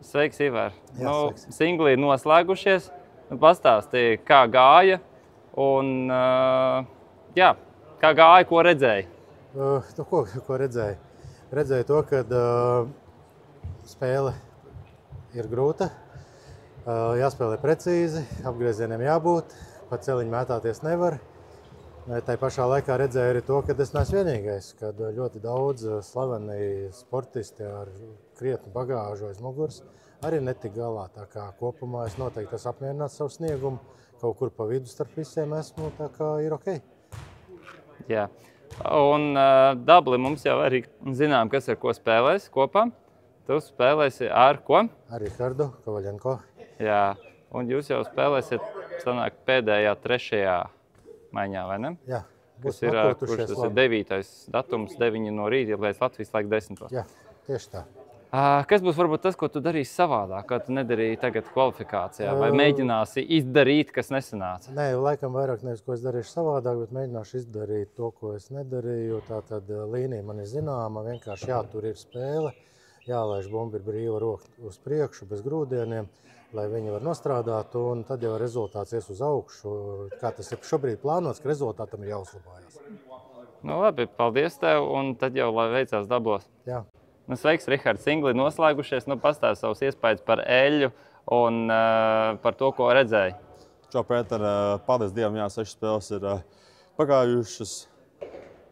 Sveiks, Ivar. Jā, sveiks. Singli ir noslēgušies. Pastāstīja, kā gāja un kā gāja, ko redzēji? Ko redzēju? Redzēju to, ka spēle ir grūta, jāspēlē precīzi, apgriezieniem jābūt, pa celiņu mētāties nevar. Tā pašā laikā redzēju arī to, ka es neesmu vienīgais, kad ļoti daudz slaveni sportisti ar krietnu bagāžu aiz muguras arī netika galā. Tā kā kopumā es noteikti esmu apmierināts savu sniegumu, kaut kur pa vidu starp visiem esmu, tā kā ir ok. Jā. Un dabli mums jau arī zinām, kas ar ko spēlēs kopā. Tu spēlēsi ar ko? Ar Rihardu Kovaļenko. Jā, un jūs jau spēlēsiet, sanāk, pēdējā trešajā maiņā, vai ne? Jā. Kurš tas ir 9. datums, 9 no rīta, līdz Latvijas laika 10. Jā, tieši tā. Kas būs varbūt tas, ko tu darīsi savādāk, kā tu nedarīji tagad kvalifikācijā, vai mēģināsi izdarīt, kas nesanāca? Nē, laikam vairāk nevis, ko es darīšu savādāk, bet mēģināšu izdarīt to, ko es nedarīju. Tātad līnija man ir zināma, vienkārši tur ir spēle, jālaiž bumba ir brīva roka uz priekšu, bez grūdieniem, lai viņi var nostrādāt, un tad jau rezultāts ies uz augšu. Kā tas ir šobrīd plānots, ka rezultātam ir jāuzlabājās. Nu labi, paldies tev, un tad jau lai veicās dabos. Jā. Sveiks, Rihards, singli noslēgušies. Pastāsti savus iespējas par Eļļu un par to, ko redzēji. Čau, Pēter, paldies Dievam, 6 spēles ir pagājušas.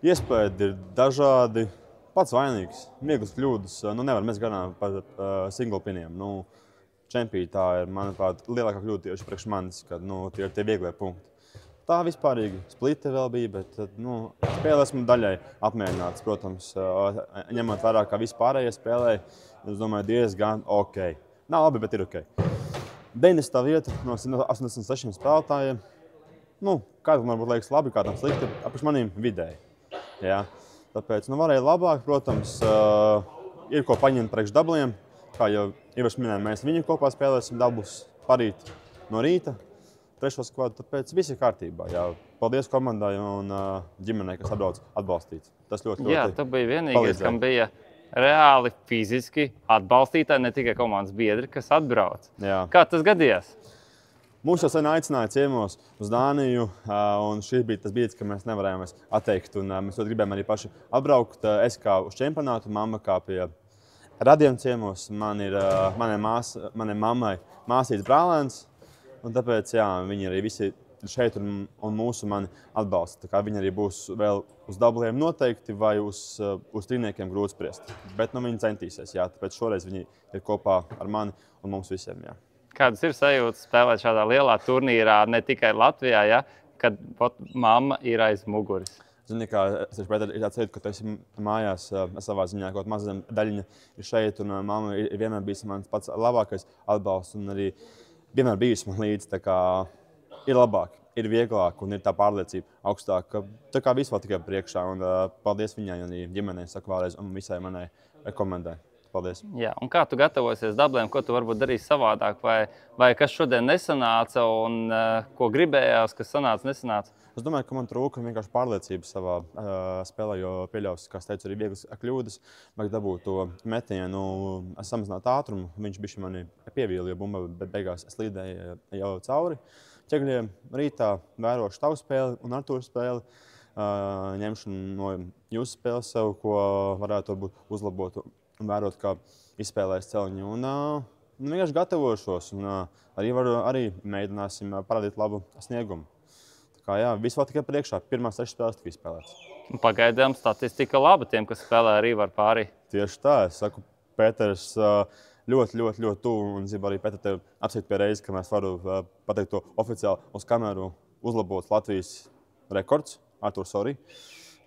Iespējas ir dažādi, pats vainīgs, mieglas kļūdas. Nevar mēs garām par singlu piniem. Čempī tā ir, manuprāt, lielākā kļūda tieši priekš manis, kad tie ir tie vieglie punkti. Tā vispārīgi splite vēl bija, bet spēle esmu daļai apmierināts, protams, ņemot vērā, kā vispārējie spēlēja. Es domāju, diezgan ok. Nav labi, bet ir ok. 90. vieta no 86 spēlētājiem. Kādam varbūt liekas labi, kādam slikti, apš manīm vidēji. Jā. Tāpēc varēja labāk, protams, ir ko paņemt priekš dabliem. Kā jau Ivars minēja, mēs viņu kopā spēlēsim dablus parīt no rīta. Trešo skvadu, tāpēc viss ir kārtībā. Jā. Paldies komandai un ģimenei, kas atbrauc atbalstīt. Tas ļoti Jā, tu biji vienīgais, kam bija reāli fiziski atbalstītāji, ne tikai komandas biedri, kas atbrauc. Jā. Kā tas gadījās? Mūs jau sen aicināja ciemos uz Dāniju, un šis bija tas brīdis, kad mēs nevarējām atteikt. Mēs ļoti gribējām arī paši atbraukt. Es kā uz čempionātu, mamma kā pie radiem ciemos. Manai mammai māsīts brālēns. Un tāpēc viņi arī visi šeit un mūsu mani atbalsta. Tā kā viņi arī būs vēl uz dabliem noteikti vai uz trīniekiem grūti spriest. Bet viņi centīsies, tāpēc šoreiz viņi ir kopā ar mani un mums visiem. Jā. Kādas ir sajūtas spēlēt šādā lielā turnīrā, ne tikai Latvijā, kad mamma ir aiz muguras? Zini, kā es ir tāds sajūta, ka tu esi mājās savā ziņā, kaut maza daļiņa ir šeit, un mamma ir vienmēr bijis mans pats labākais atbalsts. Un arī vienmēr bijusi man līdzi, tā kā ir labāk, ir vieglāk un ir tā pārliecība augstāka. Tā kā viss vēl tikai priekšā, un paldies viņai un ģimenei, saku vēlreiz, un visai manai komandai. Paldies. Jā, un kā tu gatavosies dabliem, ko tu varbūt darīsi savādāk, vai kas šodien nesanāca un ko gribējās, kas sanāca, nesanāca? Es domāju, ka man trūka vienkārši pārliecība savā spēlē, jo pieļaus, kā es teicu, arī vieglas kļūdas. Vajag dabūt to metienu, samazināt ātrumu. Viņš bišķi mani pievīla, jo bumba beigās slīdēja jau cauri ķegļiem. Rītā vērošu tavu spēli un Artūru spēli. Ņemšu no jūsu spēles sev, ko varētu uzlabot un vērot, kā izspēlēs celiņu. Un vienkārši gatavošos un arī mēģināsim parādīt labu sniegumu. Viss vēl tikai priekšā. Pirmās 6 spēles tika izspēlēts. Pagaidām statistika laba tiem, kas spēlē arī var pārī. Tieši tā. Es saku, Pēters ļoti tuvu un gribu arī Pēter tevi apsveikt pie reizes, ka mēs varu pateikt to oficiāli uz kameru uzlabot Latvijas rekords. Artūrs, sorry.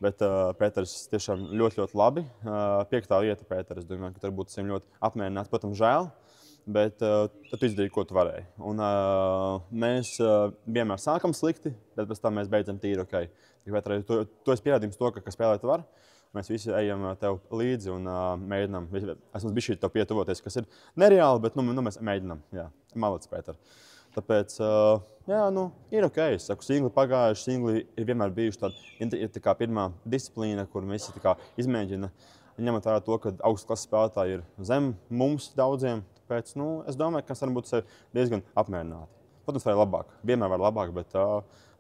Bet Pēters tiešām ļoti labi. 5. vieta Pēters. Es domāju, ka tur būtu ļoti apmierināts. Protams, žēl. Bet tu izdarīji, ko tu varēji. Un mēs vienmēr sākam slikti, bet pēc tam mēs beidzam tīri ok. Tu esi pierādījums to, ka spēlēt var. Mēs visi ejam tev līdzi un mēģinām. Esmu bišķi tev pietuvoties, kas ir nereāli, bet mēs mēģinām. Jā, malacis, Pēter. Tāpēc, ir ok. Es saku, singli pagājuši, singli ir vienmēr bijuši tāda pirmā disciplīna, kur mēs izmēģina. Ņemot vērā to, ka augstklases spēlētāji ir zem mums daudziem. Tāpēc es domāju, ka mēs varam būt diezgan apmierināti. Protams, var labāk. Vienmēr var labāk, bet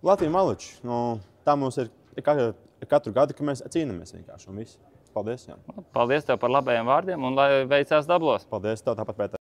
Latvija Maliči, tā mums ir katru gadu, ka mēs cīnāmies vienkārši un viss. Paldies, Jāni. Paldies tev par labajiem vārdiem un lai veicās dablos. Paldies tev tāpat, Pēter.